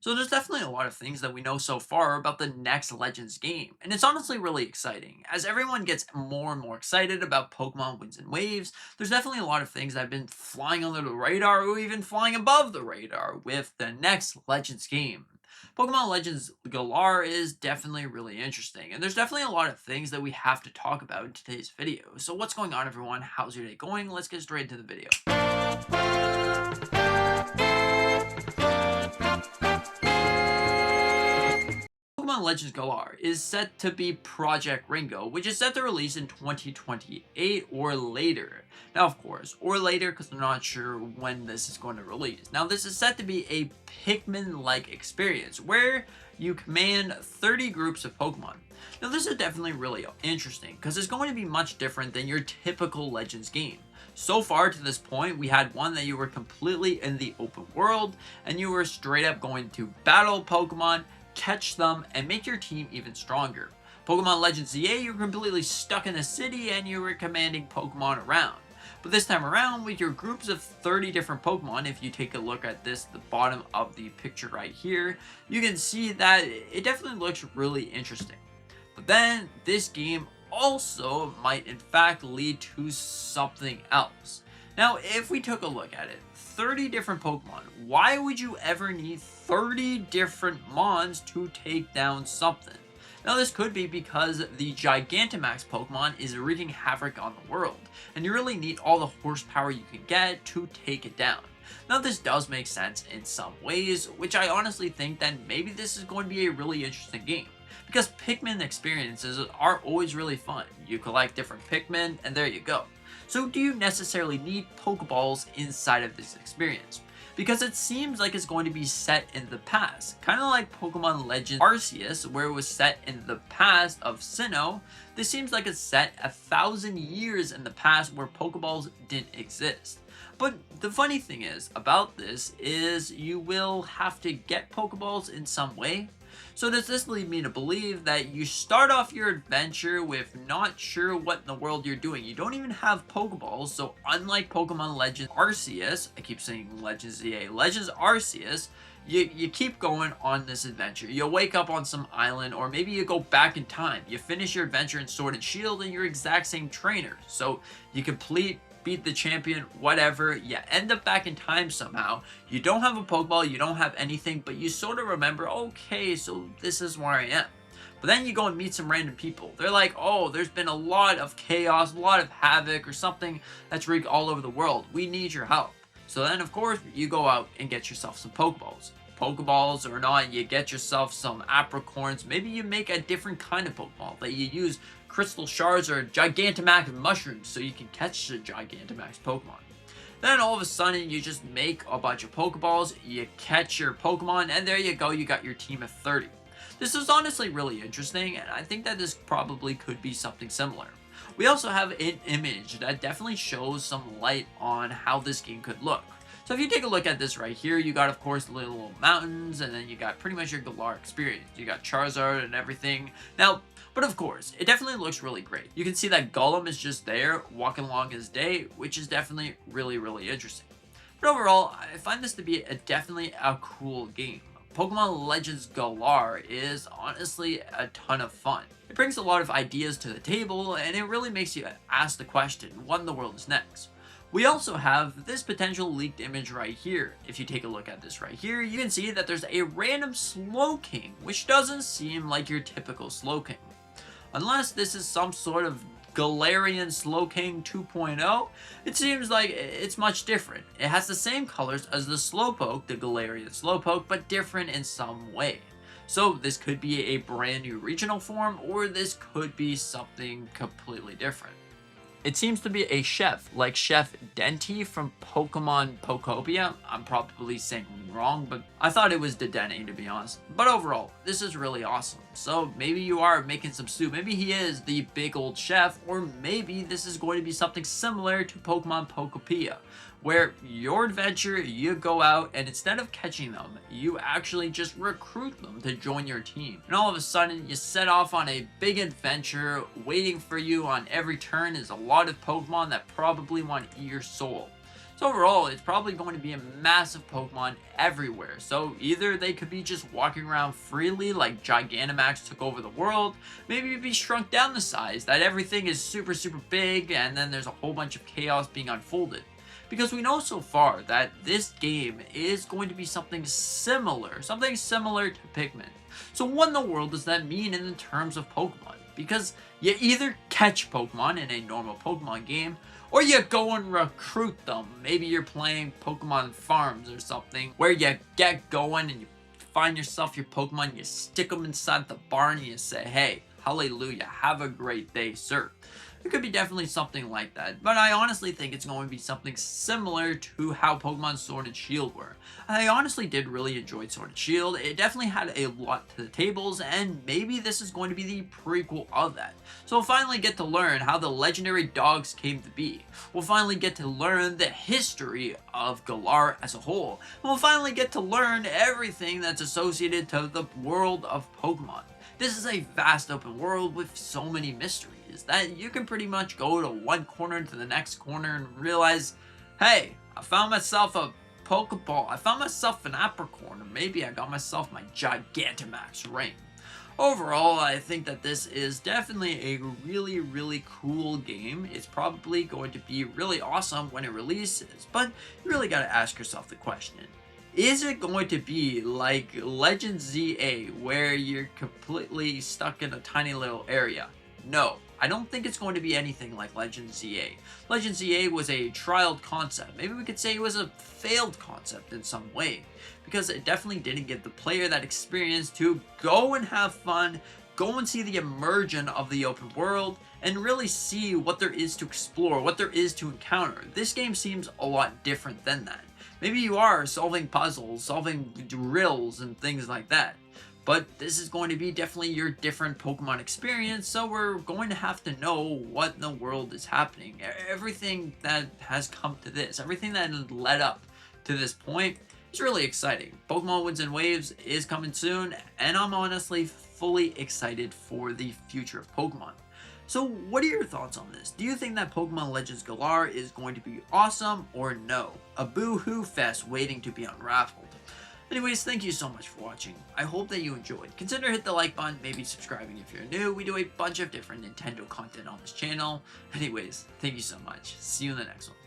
So there's definitely a lot of things that we know so far about the next Legends game, and it's honestly really exciting. As everyone gets more and more excited about Pokemon Winds and Waves, there's definitely a lot of things that have been flying under the radar or even flying above the radar with the next Legends game. Pokemon Legends Galar is definitely really interesting, and there's definitely a lot of things that we have to talk about in today's video. So what's going on, everyone? How's your day going? Let's get straight into the video. Pokemon Legends Galar is set to be Project Ringo, which is set to release in 2028 or later. Now, of course, or later because I'm not sure when this is going to release. Now, this is set to be a Pikmin-like experience where you command 30 groups of Pokemon. Now, this is definitely really interesting because it's going to be much different than your typical Legends game. So far to this point, we had one that you were completely in the open world and you were straight up going to battle Pokemon, catch them, and make your team even stronger. Pokemon Legends ZA, you're completely stuck in a city and you were commanding Pokemon around. But this time around, with your groups of 30 different Pokemon, if you take a look at this, the bottom of the picture right here, you can see that it definitely looks really interesting. But then, this game also might in fact lead to something else. Now, if we took a look at it, 30 different Pokemon, why would you ever need 30 different Mons to take down something? Now, this could be because the Gigantamax Pokemon is wreaking havoc on the world, and you really need all the horsepower you can get to take it down. Now, this does make sense in some ways, which I honestly think that maybe this is going to be a really interesting game. Because Pikmin experiences are always really fun. You collect different Pikmin, and there you go. So do you necessarily need Pokeballs inside of this experience? Because it seems like it's going to be set in the past. Kind of like Pokemon Legends Arceus, where it was set in the past of Sinnoh. This seems like it's set 1,000 years in the past where Pokeballs didn't exist. But the funny thing is about this is you will have to get Pokeballs in some way. So does this lead me to believe that you start off your adventure with not sure what in the world you're doing? You don't even have Pokeballs, so unlike Pokemon Legends Arceus, I keep saying Legends ZA, Legends Arceus, you keep going on this adventure. You wake up on some island, or maybe you go back in time. You finish your adventure in Sword and Shield and your exact same trainer. So you beat the champion, whatever, you end up back in time somehow. You don't have a Pokeball, you don't have anything, but you sort of remember, okay, so this is where I am. But then you go and meet some random people. They're like, oh, there's been a lot of chaos, a lot of havoc, or something that's wreaked all over the world. We need your help. So then, of course, you go out and get yourself some Pokeballs. Pokeballs or not, you get yourself some apricorns. Maybe you make a different kind of Pokeball that you use crystal shards or Gigantamax mushrooms so you can catch the Gigantamax Pokemon. Then all of a sudden you just make a bunch of Pokeballs, you catch your Pokemon, and there you go, you got your team of 30. This is honestly really interesting, and I think that this probably could be something similar. We also have an image that definitely shows some light on how this game could look. So if you take a look at this right here, you got, of course, the little mountains, and then you got pretty much your Galar experience. You got Charizard and everything. Now, but of course, it definitely looks really great. You can see that Gollum is just there, walking along his day, which is definitely really, really interesting. But overall, I find this to be definitely a cool game. Pokemon Legends Galar is honestly a ton of fun. It brings a lot of ideas to the table, and it really makes you ask the question, what in the world is next? We also have this potential leaked image right here. If you take a look at this right here, you can see that there's a random Slowking, which doesn't seem like your typical Slowking. Unless this is some sort of Galarian Slowking 2.0, it seems like it's much different. It has the same colors as the Slowpoke, the Galarian Slowpoke, but different in some way. So this could be a brand new regional form, or this could be something completely different. It seems to be a chef, like Chef Dente from Pokemon Pokopia. I'm probably saying wrong, but I thought it was Dente to be honest. But overall, this is really awesome. So maybe you are making some soup. Maybe he is the big old chef, or maybe this is going to be something similar to Pokemon Pokopia, where your adventure, you go out and instead of catching them, you actually just recruit them to join your team. And all of a sudden, you set off on a big adventure. Waiting for you on every turn is a lot of Pokemon that probably want to eat your soul. So overall, it's probably going to be a massive Pokemon everywhere. So either they could be just walking around freely like Gigantamax took over the world, maybe it'd be shrunk down the size, that everything is super big and then there's a whole bunch of chaos being unfolded. Because we know so far that this game is going to be something similar to Pikmin. So what in the world does that mean in terms of Pokemon? Because you either catch Pokemon in a normal Pokemon game, or you go and recruit them. Maybe you're playing Pokemon Farms or something, where you get going and you find yourself your Pokemon, you stick them inside the barn and you say, hey, hallelujah, have a great day, sir. It could be definitely something like that, but I honestly think it's going to be something similar to how Pokemon Sword and Shield were. I honestly did really enjoy Sword and Shield. It definitely had a lot to the tables, and maybe this is going to be the prequel of that. So we'll finally get to learn how the legendary dogs came to be. We'll finally get to learn the history of Galar as a whole. And we'll finally get to learn everything that's associated to the world of Pokemon. This is a vast open world with so many mysteries that you can pretty much go to one corner to the next corner and realize, hey, I found myself a Pokeball, I found myself an Apricorn, or maybe I got myself my Gigantamax ring. Overall, I think that this is definitely a really cool game. It's probably going to be really awesome when it releases, but you really gotta ask yourself the question. Is it going to be like Legend ZA, where you're completely stuck in a tiny little area? No, I don't think it's going to be anything like Legend ZA. Legend ZA was a trialed concept. Maybe we could say it was a failed concept in some way, because it definitely didn't give the player that experience to go and have fun, go and see the immersion of the open world, and really see what there is to explore, what there is to encounter. This game seems a lot different than that. Maybe you are solving puzzles, solving riddles, and things like that. But this is going to be definitely your different Pokemon experience, so we're going to have to know what in the world is happening. Everything that has come to this, everything that has led up to this point is really exciting. Pokemon Winds and Waves is coming soon, and I'm honestly fully excited for the future of Pokemon. So what are your thoughts on this? Do you think that Pokemon Legends Galar is going to be awesome or no? A boo-hoo fest waiting to be unraveled. Anyways, thank you so much for watching. I hope that you enjoyed. Consider hit the like button, maybe subscribing if you're new. We do a bunch of different Nintendo content on this channel. Anyways, thank you so much. See you in the next one.